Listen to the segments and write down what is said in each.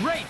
Great!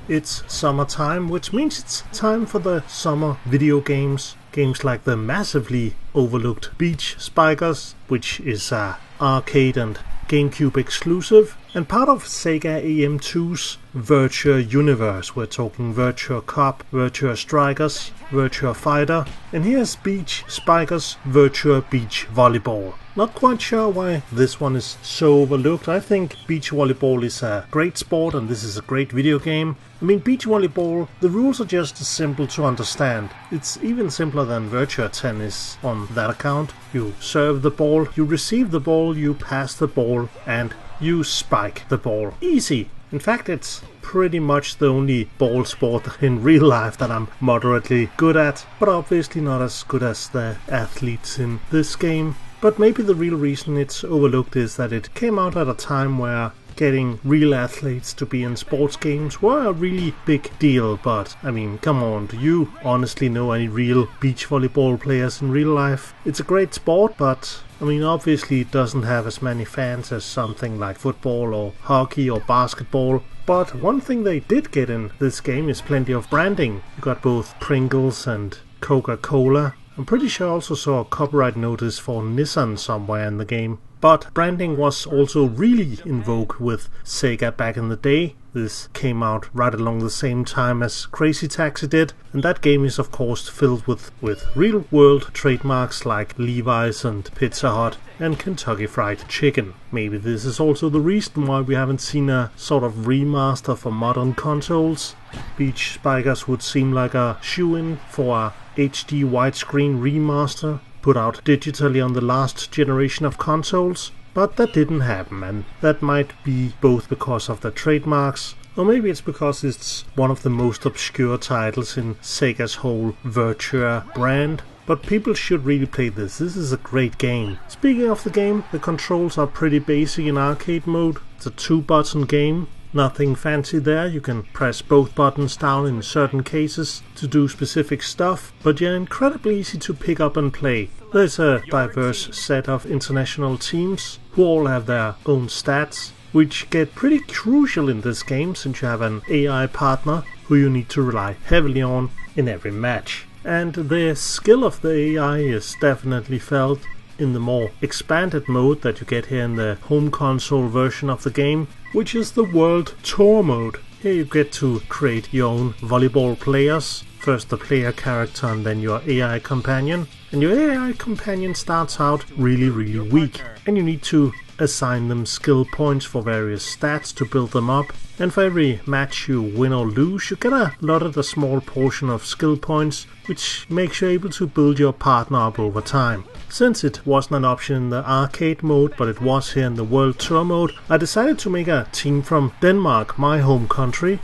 It's summertime, which means it's time for the summer video games. Games like the massively overlooked Beach Spikers, which is a arcade and GameCube exclusive, and part of Sega AM2's Virtua Universe. We're talking Virtua Cop, Virtua Strikers, Virtua Fighter, and here's Beach Spikers Virtua Beach Volleyball. Not quite sure why this one is so overlooked. I think beach volleyball is a great sport and this is a great video game. I mean, beach volleyball, the rules are just simple to understand. It's even simpler than Virtua Tennis on that account. You serve the ball, you receive the ball, you pass the ball, and you spike the ball. Easy! In fact, it's pretty much the only ball sport in real life that I'm moderately good at, but obviously not as good as the athletes in this game. But maybe the real reason it's overlooked is that it came out at a time where getting real athletes to be in sports games were a really big deal. But, I mean, come on, do you honestly know any real beach volleyball players in real life? It's a great sport, but, I mean, obviously it doesn't have as many fans as something like football or hockey or basketball. But one thing they did get in this game is plenty of branding. You got both Pringles and Coca-Cola. I'm pretty sure I also saw a copyright notice for Nissan somewhere in the game. But branding was also really in vogue with Sega back in the day. This came out right along the same time as Crazy Taxi did, and that game is of course filled with real world trademarks like Levi's and Pizza Hut and Kentucky Fried Chicken. Maybe this is also the reason why we haven't seen a sort of remaster for modern consoles. Beach Spikers would seem like a shoe-in for a HD widescreen remaster put out digitally on the last generation of consoles, but that didn't happen, and that might be both because of the trademarks, or maybe it's because it's one of the most obscure titles in Sega's whole Virtua brand. But people should really play this. This is a great game. Speaking of the game, the controls are pretty basic in arcade mode. It's a 2-button game. Nothing fancy there. You can press both buttons down in certain cases to do specific stuff, but you're incredibly easy to pick up and play. There's a diverse set of international teams who all have their own stats, which get pretty crucial in this game since you have an AI partner who you need to rely heavily on in every match. And the skill of the AI is definitely felt in the more expanded mode that you get here in the home console version of the game, which is the World Tour mode. Here you get to create your own volleyball players, first the player character and then your AI companion. And your AI companion starts out really weak, and you need to assign them skill points for various stats to build them up. And for every match you win or lose, you get allotted a small portion of skill points, which makes you able to build your partner up over time. Since it wasn't an option in the arcade mode, but it was here in the World Tour mode, I decided to make a team from Denmark, my home country,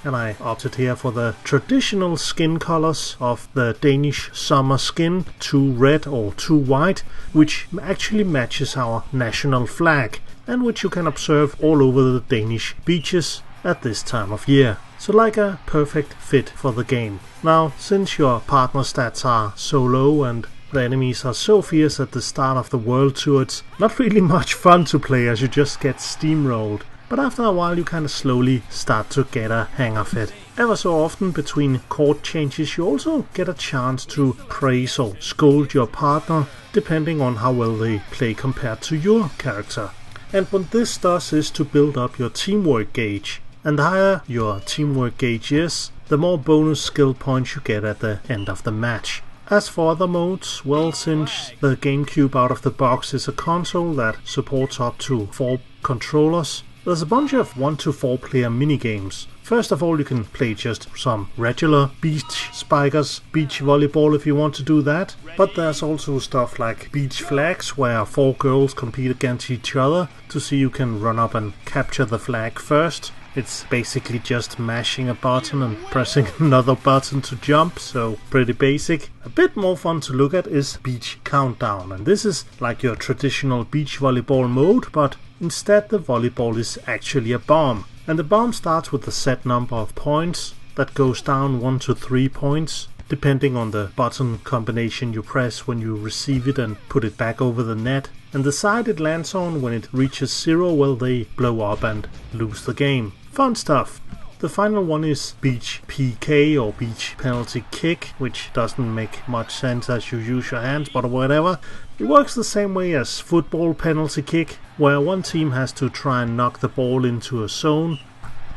and I opted here for the traditional skin colors of the Danish summer skin, 2 red or 2 white, which actually matches our national flag, and which you can observe all over the Danish beaches at this time of year. So like a perfect fit for the game. Now, since your partner stats are so low and the enemies are so fierce at the start of the World Tour, it's not really much fun to play as you just get steamrolled. But after a while you kinda slowly start to get a hang of it. Ever so often between court changes you also get a chance to praise or scold your partner, depending on how well they play compared to your character. And what this does is to build up your teamwork gauge. And the higher your teamwork gauge is, the more bonus skill points you get at the end of the match. As for other modes, well, since the GameCube out of the box is a console that supports up to 4 controllers, there's a bunch of 1 to 4 player minigames. First of all, you can play just some regular Beach Spikers, beach volleyball if you want to do that. But there's also stuff like beach flags, where 4 girls compete against each other to see who can run up and capture the flag first. It's basically just mashing a button and pressing another button to jump, so pretty basic. A bit more fun to look at is Beach Countdown, and this is like your traditional beach volleyball mode, but instead the volleyball is actually a bomb. And the bomb starts with a set number of points that goes down 1 to 3 points, depending on the button combination you press when you receive it and put it back over the net. And the side it lands on when it reaches 0, well, they blow up and lose the game. Fun stuff. The final one is Beach PK or Beach Penalty Kick, which doesn't make much sense as you use your hands, but whatever. It works the same way as football penalty kick, where one team has to try and knock the ball into a zone,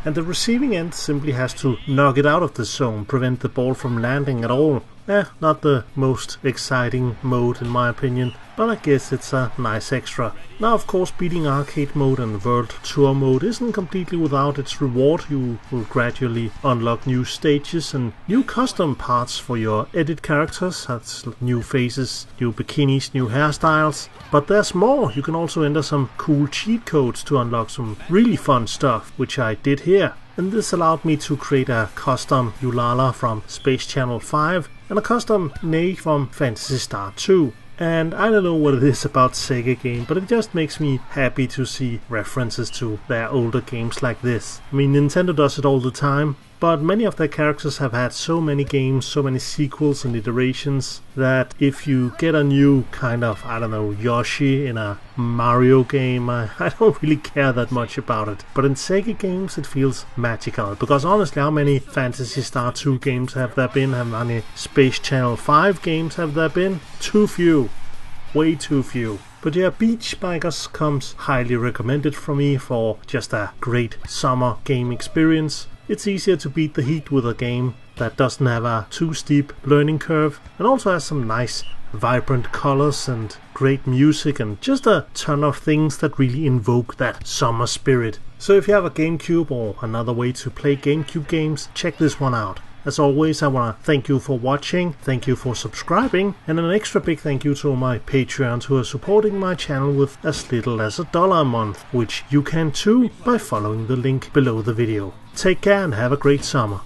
and the receiving end simply has to knock it out of the zone, prevent the ball from landing at all. Not the most exciting mode in my opinion, but I guess it's a nice extra. Now of course beating arcade mode and world tour mode isn't completely without its reward. You will gradually unlock new stages and new custom parts for your edit characters. That's new faces, new bikinis, new hairstyles. But there's more. You can also enter some cool cheat codes to unlock some really fun stuff, which I did here. And this allowed me to create a custom Ulala from Space Channel 5 and a custom Ney from Phantasy Star 2. And I don't know what it is about Sega game, but it just makes me happy to see references to their older games like this. I mean, Nintendo does it all the time, but many of their characters have had so many games, so many sequels and iterations, that if you get a new kind of, I don't know, Yoshi in a Mario game, I don't really care that much about it. But in Sega games it feels magical, because honestly, how many Phantasy Star 2 games have there been? How many Space Channel 5 games have there been? Too few. Way too few. But yeah, Beach Bikers comes highly recommended from me for just a great summer game experience. It's easier to beat the heat with a game that doesn't have a too steep learning curve, and also has some nice vibrant colors and great music and just a ton of things that really invoke that summer spirit. So if you have a GameCube or another way to play GameCube games, check this one out. As always, I want to thank you for watching, thank you for subscribing, and an extra big thank you to all my Patreons who are supporting my channel with as little as $1 a month, which you can too by following the link below the video. Take care and have a great summer.